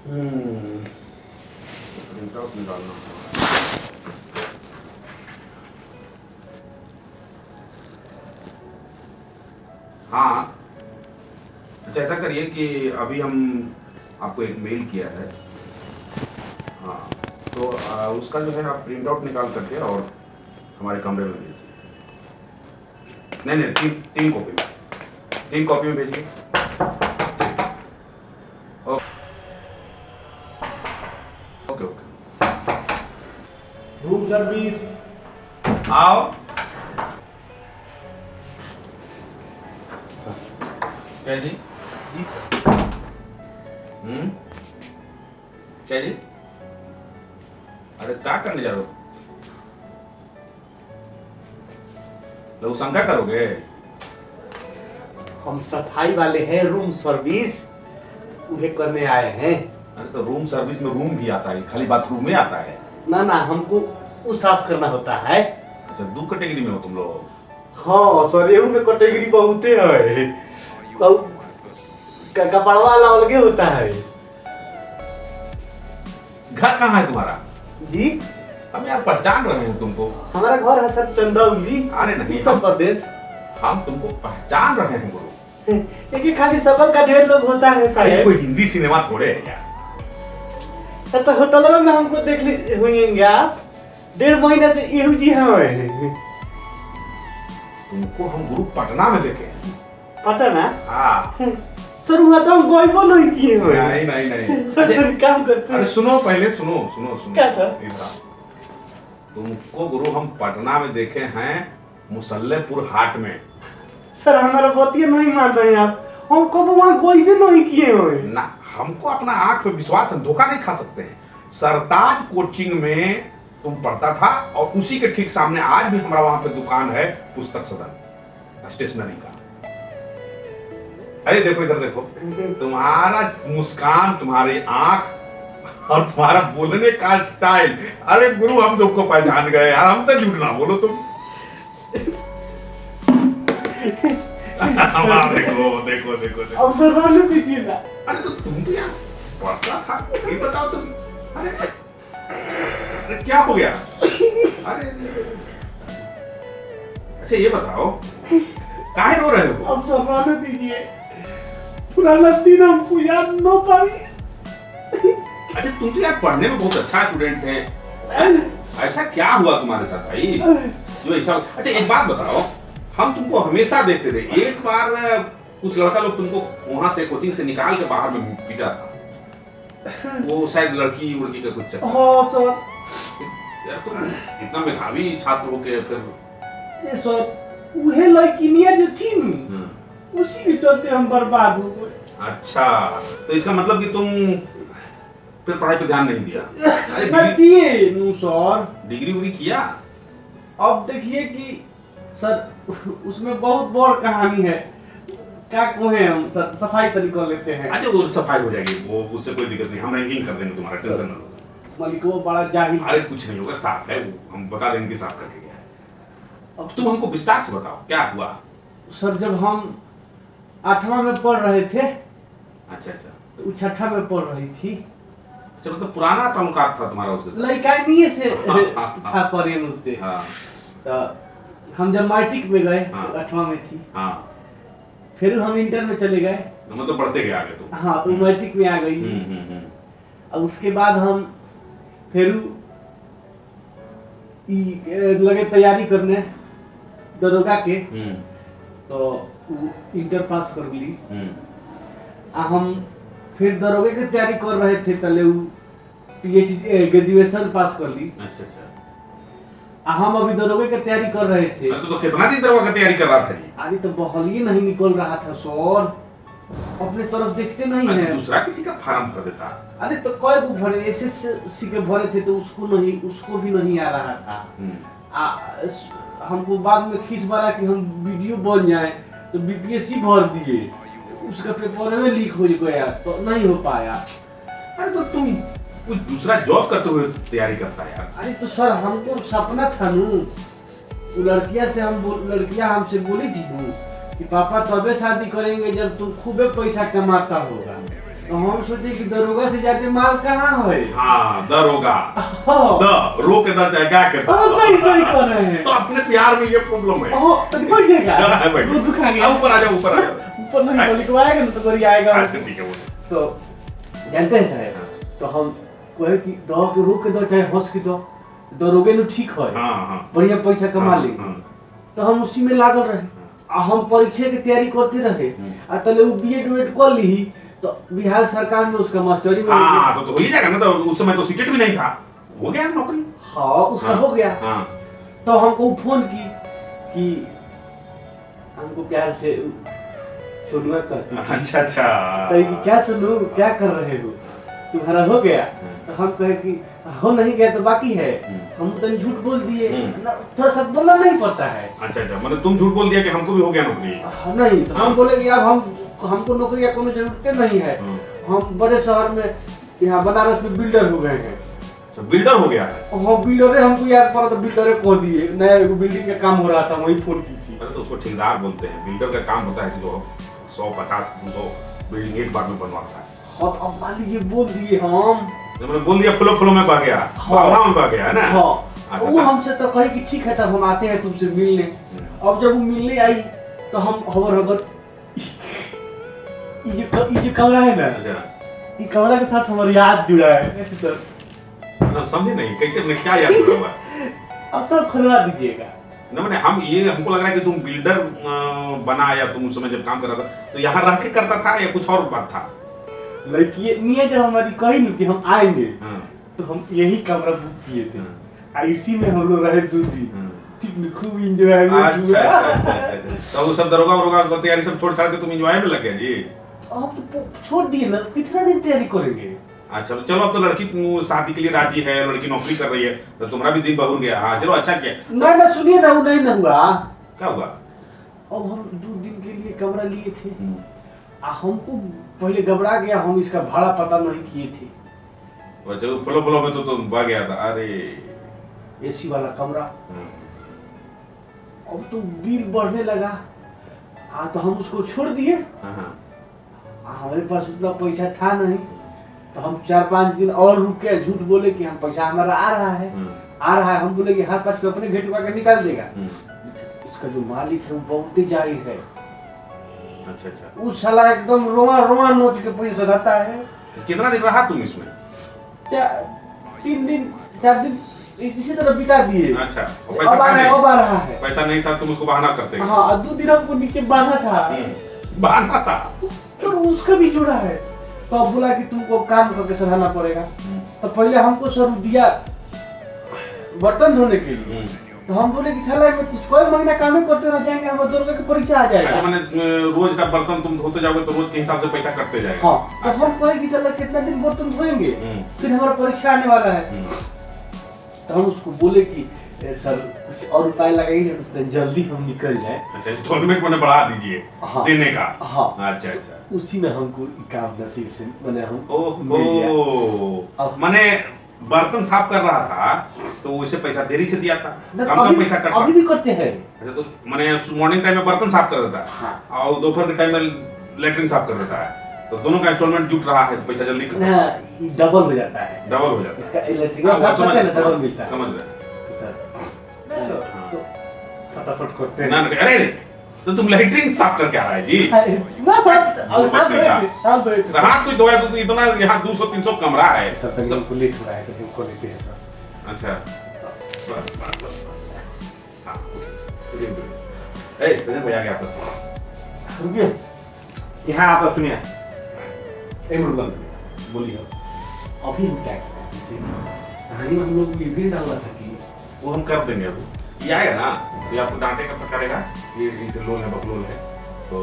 Print out निकालना। हाँ, अच्छा ऐसा करिए कि अभी हम आपको एक मेल किया है। हाँ, तो उसका जो है आप प्रिंट आउट निकाल करके और हमारे कमरे में भेजिए। नहीं नहीं, तीन कॉपी में, 3 कॉपी में भेजिए। Okay okay. Room service. आओ। क्या जी? जी सर। क्या जी? अरे क्या करने जा रहे हो? लोग शंका करोगे? हम सफाई वाले हैं, रूम सर्विस उन्हें करने आए हैं। अरे तो रूम सर्विस में रूम भी आता है, खाली बाथरूम में आता है? ना ना, हमको वो साफ करना होता है। अच्छा, 2 कैटेगरी में हो तुम लोग? हाँ सर, एहू में कैटेगरी बहुते है। कपड़वा वाला अलगे होता है। घर कहाँ है तुम्हारा? जी, हम यार पहचान रहे हैं तुमको। हमारा घर है सर चंदौली। अरे नहीं, उत्तर प्रदेश। हम तुमको पहचान रहे हैं गुरु। लेकिन खाली सकल का ढेर लोग होता है अरे साहब। कोई हिंदी सिनेमा थोड़े है यार। सर तो होटल में हमको देख ली हुई आप 1.5 महीने से यहू जी हैं। तुमको हम गुरु पटना में देखे हैं। पटना? हाँ। सर वहाँ तो हम गोइबो नहीं किए हुए। नहीं नहीं नहीं। सर कोई काम करते अरे हैं। सुनो, पहले सुनो सुनो सुनो। क्या सर? तुमको गुरु हम पटना में देखे हैं, मुसल्लेपुर हाट में। सर हमारा बतिया नहीं मान रहे हैं आप। हम कब वहाँ गोइबे नहीं किए हुए। ना, हमको अपना आंख पे विश्वास है, धोखा नहीं खा सकते हैं। सरताज कोचिंग में तुम पढ़ता था और उसी के ठीक सामने आज भी हमारा वहां पे दुकान है, पुस्तक सदन स्टेशनरी का। अरे देखो इधर देखो, तुम्हारा मुस्कान, तुम्हारी आंख और तुम्हारा बोलने का स्टाइल, अरे गुरु हम तुमको पहचान गए यार, हमसे झूठ ना बोलो तुम। देखो देखो देखो देखो। अब सर रोने दीजिए ना। अरे तो तुम भी यार पढ़ता था, ये बताओ तुम। अरे अरे क्या हो गया? अरे अच्छा ये बताओ, काहे रो रहे हो? अब सर रोने दीजिए। पुराना दिन हमको याद न पाई। अच्छा तुम तो यार पढ़ने में बहुत अच्छा स्टूडेंट थे, ऐसा क्या हुआ तुम्हारे साथ भाई जो ऐसा? अच्छा एक बात बताओ, हम तुमको हमेशा देखते थे, एक बार कुछ लड़का लोग तुमको वहां से कोचिंग से निकाल के बाहर में पीटा था, वो शायद लड़की उड़की का कुछ चक्कर। हाँ सर। यार तुम इतना मेधावी छात्र हो के फिर। ये सर वही लड़कियां जो थी न, उसी के चलते हम बर्बाद हो गए। अच्छा, तो इसका मतलब कि तुम फिर पढ़ाई पे ध्यान नहीं दिया? अरे दिए नु सर। डिग्री उग्री किया? अब देखिए कि सर उसमें बहुत बड़ कहानी है। क्या कहें हम, सफाई तरी कर लेते हैं। अच्छा वो सफाई हो जाएगी, वो उससे कोई दिक्कत नहीं, हम रैंकिंग कर देंगे, तुम्हारा टेंशन ना लो। मलिक वो बड़ा जाहिल। अरे कुछ नहीं होगा, साफ है वो, हम बता देंगे कि साफ करके गया है। अब तुम हमको विस्तार से बताओ क्या हुआ। सर जब हम 8वां में पढ़ रहे थे, अच्छा अच्छा, तो 6ठा में पढ़ रही थी। चलो तो पुराना ताल्लुकात था तुम्हारा उसके साथ? लड़का नहीं से था परेन उससे। हाँ। तो हम जब मैट्रिक में गए, हाँ। तो 8वां में थी। हाँ। फिर हम इंटर में चले गए। तो मतलब पढ़ते गए आगे तुम? हाँ, तो मैट्रिक में आ गई। और उसके बाद हम फिर लगे तैयारी करने दरोगा के। तो इंटर पास कर ली। हम फिर दरोगे की तैयारी कर रहे थे, पहले PhD ग्रेजुएशन पास कर ली। अच्छा अच्छा। हम अभी दरोगे की तैयारी कर रहे थे। तो कितना दिन दरोगा की तैयारी कर रहा था जी? अभी तो बहली नहीं निकल रहा था सर, अपने तरफ देखते नहीं है। दूसरा किसी का फार्म भर देता। अरे तो कई को भरे, SSC के भरे थे तो उसको भी नहीं आ रहा था। हमको बाद में खींच मारा कि हम वीडियो बन जाए, तो BPSC भर दिए, उसका पेपर में लीक हो गया तो नहीं हो पाया। अरे तो तुम कुछ दूसरा जॉब करते हुए तैयारी करता है यार। अरे तो सर हमको सपना था नू, लड़कियां हमसे बोली थी नू कि पापा तबे शादी करेंगे जब तुम खूबे पैसा कमाता होगा। तो हम सोचे कि दरोगा से ज्यादा माल कहाँ है। हाँ दरोगा, हाँ द रो के द जगह के द। सही सही कर रहे हैं। तो अपने प्यार में ये प्रॉब्लम है। तो बैठ जाएगा, हाँ, बैठ। वो दुखा गया। ऊपर आ जाओ, ऊपर आ जाओ। ऊपर नहीं बोली को आएगा ना तो कोई आएगा। अच्छा ठीक है वो। तो जानते हैं साहब, तो हम कहे कि दो के रोक के दो चाहे हंस के दो, दरोगे नु ठीक है, हाँ बढ़िया पैसा कमा लेंगे। तो हम उसी में लागल रहे, आ हम परीक्षा की तैयारी करते रहे, आ तले वो बीएड वेड कर ली, तो बिहार सरकार में उसका मास्टरी में हाँ तो हो ही जाएगा ना। तो उस समय तो सीटेट भी नहीं था, हो गया नौकरी। हाँ उसका हो गया। तो हमको फोन की कि हमको प्यार से सुनवा करती थी। अच्छा अच्छा। कहे कि क्या सुनू, क्या कर रहे हो, तुम्हारा हो गया। तो हम कहे कि हो नहीं गया तो बाकी है। हम तो झूठ बोल दिए ना, थोड़ा सा बोलना नहीं पड़ता है। अच्छा अच्छा, मतलब तुम झूठ बोल दिया कि हमको भी हो गया नौकरी। नहीं तो हम बोले कि अब हमको नौकरी का कोनो जरूरत नहीं है। हम बड़े शहर में यहाँ बनारस में बिल्डर हो गए हैं। अच्छा बिल्डर हो गया है। हाँ बिल्डर हमको याद पड़ा तो बिल्डर को दिए, नया बिल्डिंग का काम हो रहा था, वही फोन की थी। अरे तो उसको ठेकेदार बोलते हैं। बिल्डर का काम होता है कि जो 150-200 बिल्डिंग एक बार में बनवाता है। हाँ तो अब मान लीजिए बोल दिए हम, मैंने बोल दिया फ्लो में बह गया, भावना में बह गया है ना। हाँ वो हमसे तो कहे कि ठीक है तब हम आते हैं तुमसे मिलने। अब जब वो मिलने आई तो हम हबर ये जो कमरा है ना, ये कमरा के साथ हमारी याद जुड़ा है सर। हम समझे नहीं कैसे, मैं क्या याद जुड़ा हुआ है। अब सब खुलवा दीजिएगा ना। मैंने हम ये हमको लग रहा है कि तुम बिल्डर बना, या तुम उस समय जब काम कर रहा था तो यहाँ रह के करता था या कुछ और बात था। लड़की नहीं जब हमारी कही न कि हम आएंगे, तो हम यही कमरा बुक किए थे, इसी में हम लोग रहे 2 दिन। खूब एंजॉय। अच्छा तो वो सब दरोगा वरोगा की तैयारी सब छोड़ छाड़ के तुम एंजॉय में लग गए जी। अब तो छोड़ दिए ना, कितना दिन तैयारी करेंगे। अच्छा चलो, अब तो लड़की शादी के लिए राजी है, लड़की नौकरी कर रही है, तो तुम्हारा भी दिन बहुर गया। हाँ चलो अच्छा किया। नहीं ना सुनिए ना, वो नहीं ना हुआ। क्या हुआ? अब हम 2 दिन के लिए कमरा लिए थे, हमको पहले घबरा गया, हम इसका भाड़ा पता नहीं किए थे। चलो फ्लो में तो तुम बह गया था। अरे एसी वाला कमरा। अब तो बिल बढ़ने लगा, तो हम उसको छोड़ दिए। हमारे पास उतना पैसा था नहीं, तो हम 4-5 दिन और रुके, झूठ बोले कि हम पैसा हमारा आ रहा है। हम बोले कि हाथ पास के अपने घेट के निकाल देगा। उसका जो मालिक है वो बहुत ही जाहिर है। अच्छा उस साला एकदम रोमा नोच के पैसा रहता है। कितना दिन रहा तुम इसमें? 3 दिन 4 दिन इसी तरह बिता दिए। अच्छा पैसा अब आ रहा है। पैसा नहीं था, तुम उसको बहाना करते। हाँ 2 दिन हमको नीचे बांधा था। तो उसका भी जुड़ा है। तो अब बोला कि तुमको काम करके सराहना पड़ेगा। तो पहले हमको सर दिया बर्तन धोने के लिए। तो हम बोले कि साला कोई महीना काम ही करते रह जाएंगे, हमारे दरोगा की परीक्षा आ जाएगा। मैंने रोज का बर्तन तुम धोते जाओगे तो रोज के हिसाब से पैसा कटते जाएगा। हाँ तो हम कहे कि साला कितना दिन बर्तन धोएंगे, फिर हमारा परीक्षा आने वाला है। तो हम उसको बोले कि सर कुछ और उपाय लगाइए तो जल्दी हम निकल जाए। अच्छा इंस्टॉलमेंट मैंने बढ़ा दीजिए देने का। हाँ अच्छा उसी में हमको काम नसीब से मैंने हम मैंने बर्तन साफ कर रहा था तो उसे पैसा देरी से दिया था, कम पैसा कटता। अभी भी करते हैं। अच्छा तो मैंने मॉर्निंग टाइम में बर्तन साफ कर देता है और दोपहर के टाइम में लेटरिन साफ कर देता है, तो दोनों का इंस्टॉलमेंट जुट रहा है तो पैसा जल्दी डबल हो जाता है। डबल हो जाता है इसका इलेक्ट्रिकल साफ करते हैं ना, डबल मिलता है। समझ रहे सर तो फटाफट करते हैं ना। अरे तो तुम लेटरिन साफ करके आ रहा है जी ना सर। हाथ कोई धोया तो इतना यहाँ 200-300 कमरा है। सर हमको लेट हो रहा है तो हमको लेते हैं सर। अच्छा बस हाँ भैया गया आपस रुकिए यहाँ आप सुनिए। बोलिए अभी हम क्या कहानी हम लोग ये भी डाला था कि वो हम कर देंगे। अभी ये आएगा ना तो आपको डांटे का पता करेगा ये इनसे लोल है बकलोल है, तो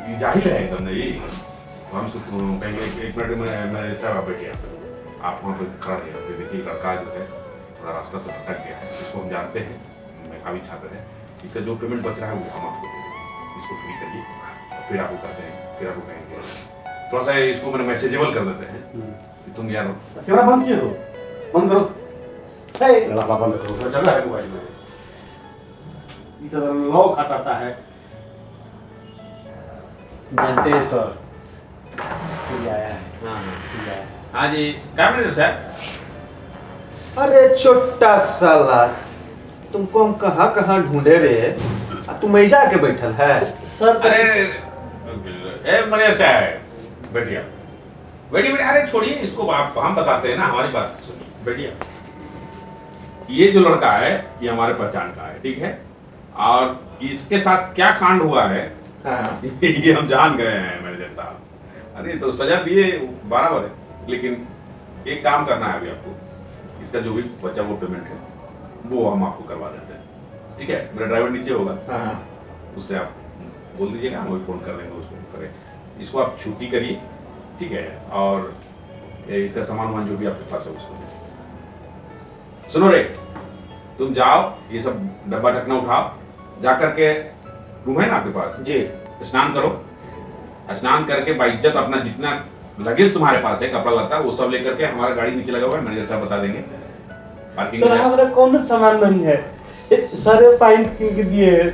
ये जाहिल है एकदम नहीं। तो हम कहेंगे 1 मिनट में मैं चाहे आप बैठिए, आप वहाँ पे खड़ा रहिए। देखिए लड़का जो है थोड़ा रास्ता से भटक गया है, इसको हम जानते हैं, मेधावी छात्र है, इसका जो पेमेंट बच रहा है वो हम आपको दे देंगे, इसको फ्री करिए। फिर आपको करते हैं, फिर आपको कहेंगे थोड़ा सा इसको मैंने मैसेजेबल कर देते हैं कि तुम यार कैमरा बंद किए हो, बंद करो। बंद करो, चल रहा है मोबाइल में। इधर लॉक हटाता है। जानते हैं सर कोई आया है। हाँ कोई आया है। हाँ जी, क्या मैनेजर साहब? अरे छोटा साला, तुमको हम कहाँ कहाँ ढूंढे रे, तुम ऐसा आके बैठल है। सर अरे मैनेजर साहब, बैठिए बैठिए बैठिए। अरे छोड़िए इसको, आप हम बताते हैं ना, हमारी बात सुनिए, बैठिए। ये जो लड़का है ये हमारे पहचान का है, ठीक है, और इसके साथ क्या कांड हुआ है हाँ। ये हम जान गए हैं मैनेजर साहब। अरे तो सजा दिए बराबर है, लेकिन एक काम करना है अभी आपको, इसका जो भी बचा वो पेमेंट है वो हम आपको करवा देते हैं, ठीक है। मेरा ड्राइवर नीचे होगा, हाँ। उससे आप बोल दीजिएगा, हम वही फोन कर देंगे उसको, करें इसको, आप छुट्टी करिए, ठीक है, और इसका सामान वामान जो भी आपके पास है उसको दे। सुनो रे, तुम जाओ ये सब डब्बा ढकना उठाओ, जा करके रूम है ना आपके पास, जी। स्नान करो, स्नान करके बाइज्जत अपना जितना लगेज तुम्हारे पास है, कपड़ा लता, वो सब लेकर के, हमारा गाड़ी नीचे लगा हुआ है, मैनेजर साहब बता देंगे पार्किंग सर में। हमारा कौन सामान नहीं है, सारे पैंट के दिए हैं,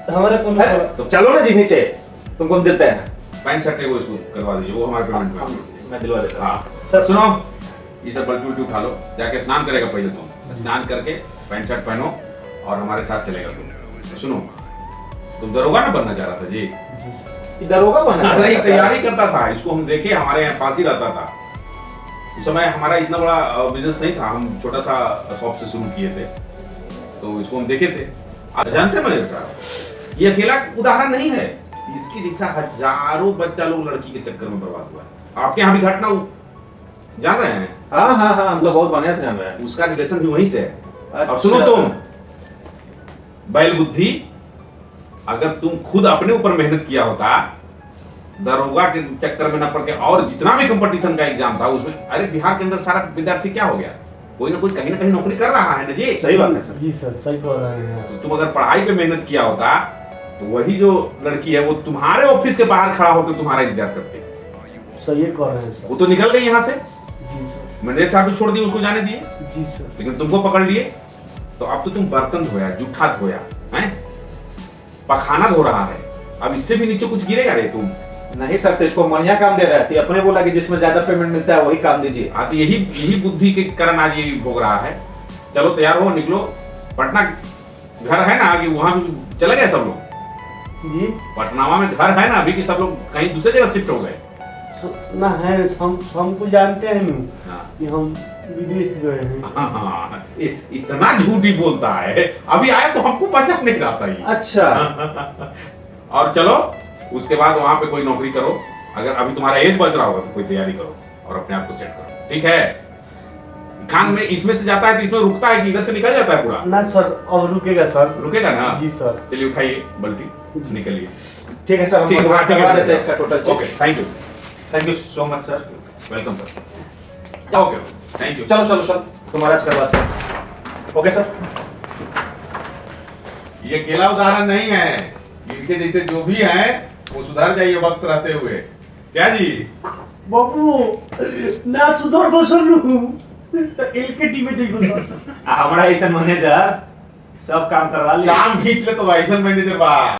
हमारा कौन तो चलो ना जी नीचे, तुमको हम देते हैं। पैंट शर्ट है वो इसको करवा दीजिए, वो हमारे पेमेंट में। मैं दिलवा देता हूँ। हाँ सर- सुनो, ये सब बल्टी उल्टी उठा लो, जाके स्नान करेगा पहले तुम, स्नान करके पैंट शर्ट पहनो और हमारे साथ चलेगा तुम। सुनो, तुम दरोगा ना बनना चाह रहा था जी? इधर होगा बना। नहीं, तैयारी करता था, इसको हम देखे, हमारे यहाँ पास ही रहता था। उस समय हमारा इतना बड़ा बिजनेस नहीं था, हम छोटा सा शॉप से शुरू किए थे, तो इसको हम देखे थे। आप जानते हैं मैनेजर साहब, ये अकेला उदाहरण नहीं है, इसके जैसा हजारों बच्चा लोग लड़की के चक्कर में बर्बाद हुआ है। आपके यहाँ भी घटना जान रहे हैं? हाँ हाँ हाँ, हम तो बहुत बढ़िया से जान रहे हैं। उसका रिलेशन भी वहीं से है। अब अच्छा। सुनो तुम, बैल बुद्धि, अगर तुम खुद अपने ऊपर मेहनत किया होता, दरोगा के चक्कर में न पड़ के, और जितना भी कंपटीशन का एग्जाम था उसमें, अरे बिहार के अंदर सारा विद्यार्थी क्या हो गया, कोई ना कोई कहीं ना कहीं नौकरी कर रहा है ना जी। सही बात है सर। जी सर, सही कह रहे हैं। तो तुम अगर पढ़ाई पे मेहनत किया होता, तो वही जो लड़की है वो तुम्हारे ऑफिस के बाहर खड़ा होकर तुम्हारा इंतजार करते। सही कह रहे हैं सर। वो तो निकल गई यहाँ से, जी सर। मैनेजर साहब भी छोड़ दिए, उसको जाने दिए, जी सर। लेकिन तुमको पकड़ लिए। तो अब तो तुम बर्तन धोया, जूठा धोया है, पखाना धो रहा है, अब इससे भी नीचे कुछ गिरेगा रे तुम। नहीं सर, तो इसको बढ़िया काम दे रहे थे, अपने बोला कि जिसमें ज्यादा पेमेंट मिलता है वही काम दीजिए। हाँ तो यही बुद्धि के कारण आज ये भोग रहा है। चलो तैयार हो, निकलो, पटना घर है ना, कि वहां भी चले गए सब लोग? जी पटनावा में घर है ना अभी, कि सब लोग कहीं दूसरे जगह शिफ्ट हो गए? ना है, हमको जानते हैं ना हाँ। कि हम विदेश गए हैं। हाँ, इतना झूठी बोलता है, अभी आया तो हमको पहचान नहीं रहा था ये। अच्छा। और चलो उसके बाद वहां पे कोई नौकरी करो, अगर अभी तुम्हारा एज बच रहा होगा तो कोई तैयारी करो और अपने आप को सेट करो, ठीक है। खान में इसमें से जाता है तो इसमें रुकता है कि इधर से निकल जाता है पूरा? ना सर, अब रुकेगा सर। रुकेगा ना? जी सर। चलिए उठाइए बल्टी, निकलिए। ठीक है सर, हम ठीक है, करवा देते हैं इसका total check. Okay, thank you, thank you so much sir. Welcome sir. Okay, thank you. चलो चलो सर, तुम्हारा करवाते हैं। Okay sir. ये अकेला उदाहरण नहीं है, इनके जैसे जो भी हैं वो सुधर जाइए वक्त रहते हुए, क्या जी? बाबू ना सुधर बसलू तो एलकेटी में देखो सर। हमारा ऐसा मैनेजर सब काम करवा लिया। शाम खींच ले तो ऐसा मैनेजर बा।